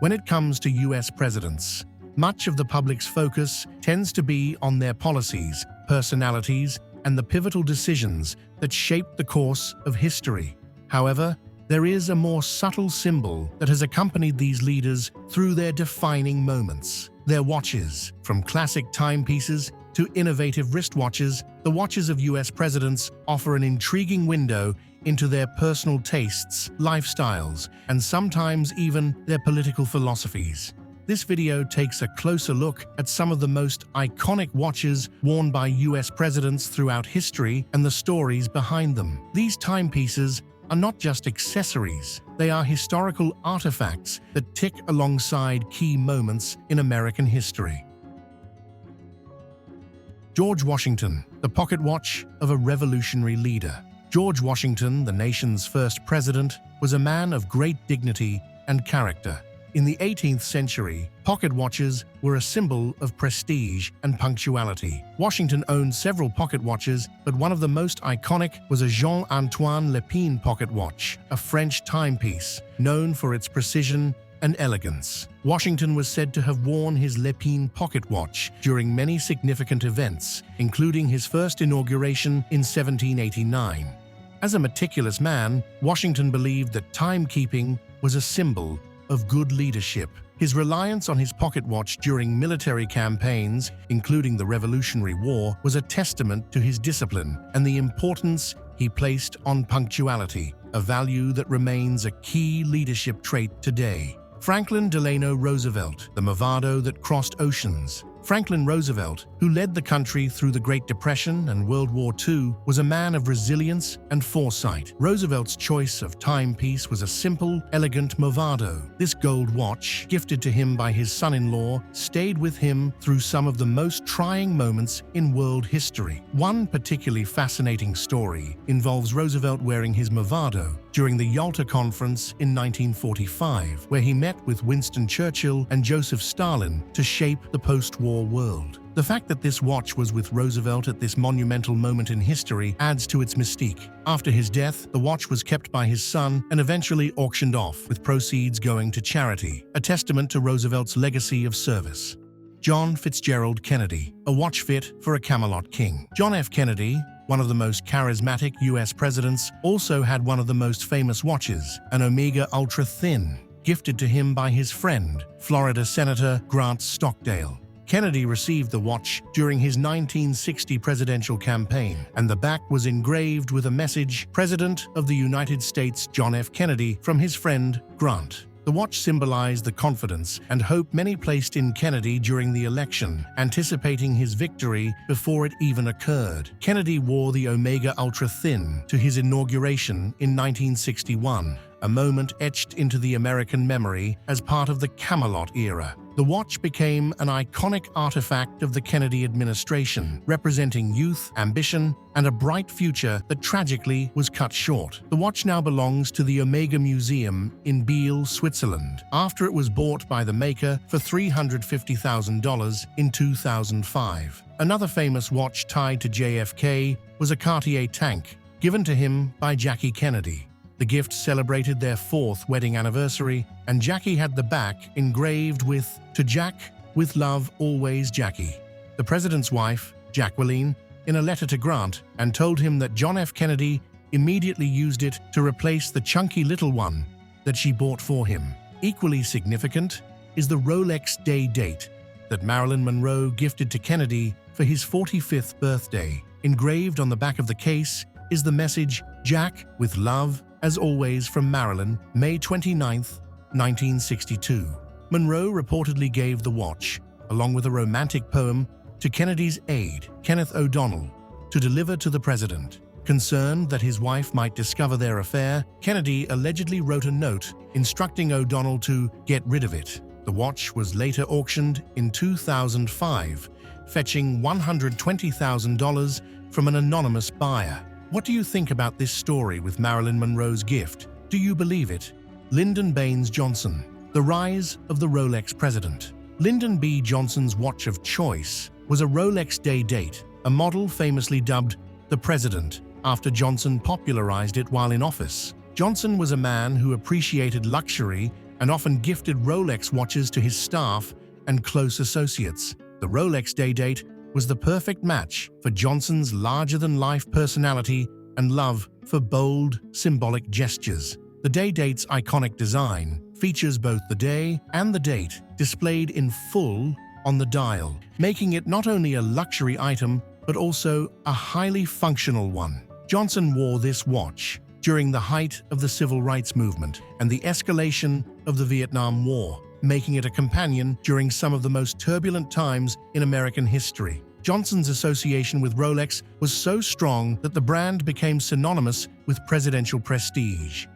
When it comes to US presidents, much of the public's focus tends to be on their policies, personalities, and the pivotal decisions that shape the course of history. However, there is a more subtle symbol that has accompanied these leaders through their defining moments: their watches. From classic timepieces to innovative wristwatches, the watches of US presidents offer an intriguing window into their personal tastes, lifestyles, and sometimes even their political philosophies. This video takes a closer look at some of the most iconic watches worn by US presidents throughout history and the stories behind them. These timepieces are not just accessories, they are historical artifacts that tick alongside key moments in American history. George Washington, the pocket watch of a revolutionary leader. George Washington, the nation's first president, was a man of great dignity and character. In the 18th century, pocket watches were a symbol of prestige and punctuality. Washington owned several pocket watches, but one of the most iconic was a Jean-Antoine Lépine pocket watch, a French timepiece known for its precision and elegance. Washington was said to have worn his Lépine pocket watch during many significant events, including his first inauguration in 1789. As a meticulous man, Washington believed that timekeeping was a symbol of good leadership. His reliance on his pocket watch during military campaigns, including the Revolutionary War, was a testament to his discipline and the importance he placed on punctuality, a value that remains a key leadership trait today. Franklin Delano Roosevelt, the Movado that crossed oceans. Franklin Roosevelt, who led the country through the Great Depression and World War II, was a man of resilience and foresight. Roosevelt's choice of timepiece was a simple, elegant Movado. This gold watch, gifted to him by his son-in-law, stayed with him through some of the most trying moments in world history. One particularly fascinating story involves Roosevelt wearing his Movado during the Yalta Conference in 1945, where he met with Winston Churchill and Joseph Stalin to shape the post-war world. The fact that this watch was with Roosevelt at this monumental moment in history adds to its mystique. After his death, the watch was kept by his son and eventually auctioned off, with proceeds going to charity, a testament to Roosevelt's legacy of service. John Fitzgerald Kennedy, a watch fit for a Camelot king. John F. Kennedy, one of the most charismatic US presidents, also had one of the most famous watches, an Omega Ultra Thin, gifted to him by his friend, Florida Senator Grant Stockdale. Kennedy received the watch during his 1960 presidential campaign, and the back was engraved with a message, "President of the United States John F. Kennedy," from his friend Grant. The watch symbolized the confidence and hope many placed in Kennedy during the election, anticipating his victory before it even occurred. Kennedy wore the Omega Ultra Thin to his inauguration in 1961, a moment etched into the American memory as part of the Camelot era. The watch became an iconic artifact of the Kennedy administration, representing youth, ambition, and a bright future that tragically was cut short. The watch now belongs to the Omega Museum in Biel, Switzerland, after it was bought by the maker for $350,000 in 2005. Another famous watch tied to JFK was a Cartier tank, given to him by Jackie Kennedy. The gift celebrated their 4th wedding anniversary, and Jackie had the back engraved with, "To Jack, with love, always Jackie." The president's wife, Jacqueline, in a letter to Grant, and told him that John F. Kennedy immediately used it to replace the chunky little one that she bought for him. Equally significant is the Rolex day date that Marilyn Monroe gifted to Kennedy for his 45th birthday. Engraved on the back of the case is the message, "Jack, with love, as always, from Marilyn, May 29, 1962. Monroe reportedly gave the watch, along with a romantic poem, to Kennedy's aide, Kenneth O'Donnell, to deliver to the president. Concerned that his wife might discover their affair, Kennedy allegedly wrote a note instructing O'Donnell to get rid of it. The watch was later auctioned in 2005, fetching $120,000 from an anonymous buyer. What do you think about this story with Marilyn Monroe's gift? Do you believe it? Lyndon Baines Johnson, the rise of the Rolex president. Lyndon B. Johnson's watch of choice was a Rolex day date, a model famously dubbed the President, after Johnson popularized it while in office. Johnson was a man who appreciated luxury and often gifted Rolex watches to his staff and close associates. The Rolex day date was the perfect match for Johnson's larger-than-life personality and love for bold, symbolic gestures. The day date's iconic design features both the day and the date displayed in full on the dial, making it not only a luxury item but also a highly functional one. Johnson wore this watch during the height of the Civil Rights Movement and the escalation of the Vietnam War, making it a companion during some of the most turbulent times in American history. Johnson's association with Rolex was so strong that the brand became synonymous with presidential prestige.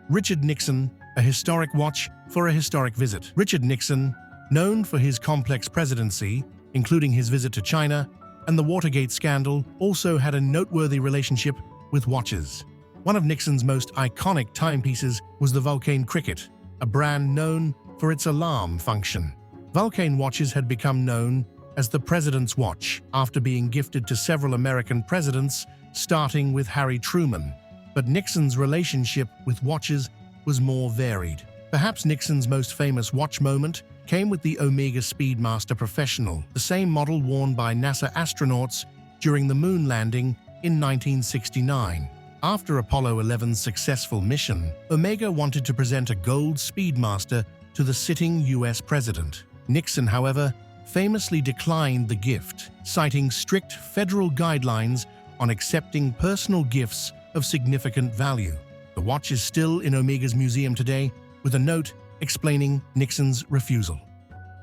Richard Nixon, a historic watch for a historic visit. Richard Nixon, known for his complex presidency, including his visit to China and the Watergate scandal, also had a noteworthy relationship with watches. One of Nixon's most iconic timepieces was the Vulcain Cricket, a brand known for its alarm function. Vulcain watches had become known as the President's Watch after being gifted to several American presidents, starting with Harry Truman. But Nixon's relationship with watches was more varied. Perhaps Nixon's most famous watch moment came with the Omega Speedmaster Professional, the same model worn by NASA astronauts during the moon landing in 1969. After Apollo 11's successful mission, Omega wanted to present a gold Speedmaster to the sitting US president. Nixon, however, famously declined the gift, citing strict federal guidelines on accepting personal gifts of significant value. The watch is still in Omega's museum today, with a note explaining Nixon's refusal.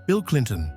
Bill Clinton.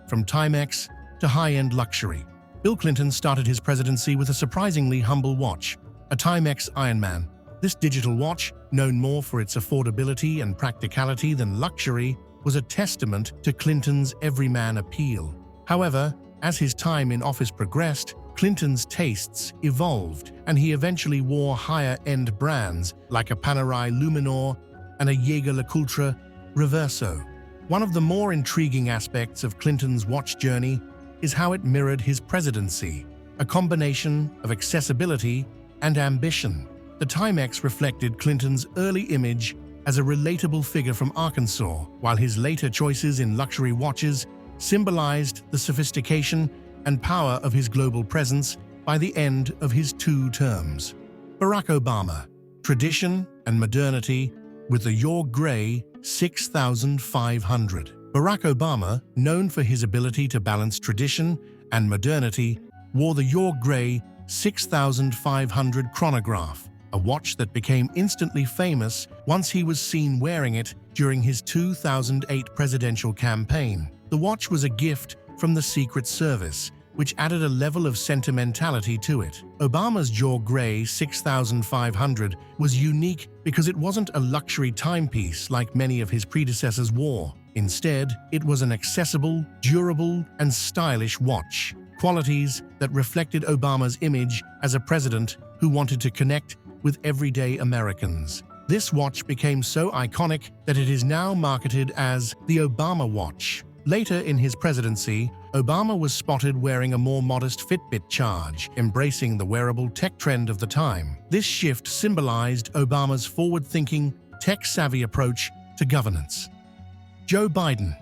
From Timex to high-end luxury. Bill Clinton started his presidency with a surprisingly humble watch, a Timex Ironman. This digital watch, known more for its affordability and practicality than luxury, was a testament to Clinton's everyman appeal. However, as his time in office progressed, Clinton's tastes evolved, and he eventually wore higher-end brands like a Panerai Luminor and a Jaeger-LeCoultre Reverso. One of the more intriguing aspects of Clinton's watch journey is how it mirrored his presidency, a combination of accessibility and ambition. The Timex reflected Clinton's early image as a relatable figure from Arkansas, while his later choices in luxury watches symbolized the sophistication and power of his global presence by the end of his 2 terms. Barack Obama. Tradition and modernity with the Jorg Gray 6500. Barack Obama, known for his ability to balance tradition and modernity, wore the Jorg Gray 6500 chronograph, a watch that became instantly famous once he was seen wearing it during his 2008 presidential campaign. The watch was a gift from the Secret Service, which added a level of sentimentality to it. Obama's Jorg Gray 6500 was unique because it wasn't a luxury timepiece like many of his predecessors wore. Instead, it was an accessible, durable, and stylish watch, qualities that reflected Obama's image as a president who wanted to connect with everyday Americans. This watch became so iconic that it is now marketed as the Obama watch. Later in his presidency, Obama was spotted wearing a more modest Fitbit charge, embracing the wearable tech trend of the time. This shift symbolized Obama's forward-thinking, tech-savvy approach to governance. Joe Biden,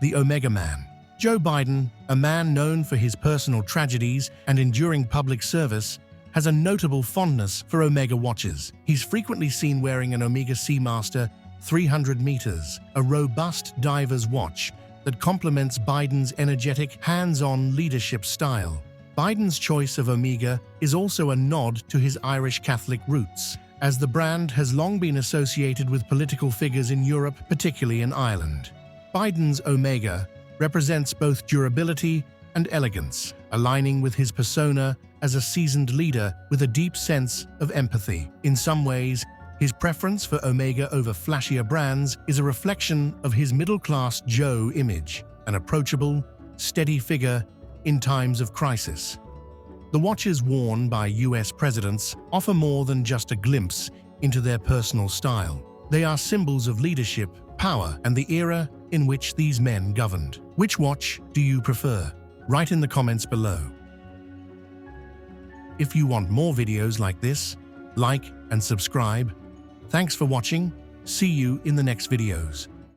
the Omega Man. Joe Biden, a man known for his personal tragedies and enduring public service, has a notable fondness for Omega watches. He's frequently seen wearing an Omega Seamaster 300 meters, a robust diver's watch that complements Biden's energetic, hands-on leadership style. Biden's choice of Omega is also a nod to his Irish Catholic roots, as the brand has long been associated with political figures in Europe, particularly in Ireland. Biden's Omega represents both durability and elegance, aligning with his persona as a seasoned leader with a deep sense of empathy. In some ways, his preference for Omega over flashier brands is a reflection of his middle-class Joe image, an approachable, steady figure in times of crisis. The watches worn by US presidents offer more than just a glimpse into their personal style. They are symbols of leadership, power, and the era in which these men governed. Which watch do you prefer? Write in the comments below. If you want more videos like this, like and subscribe. Thanks for watching, See you in the next videos.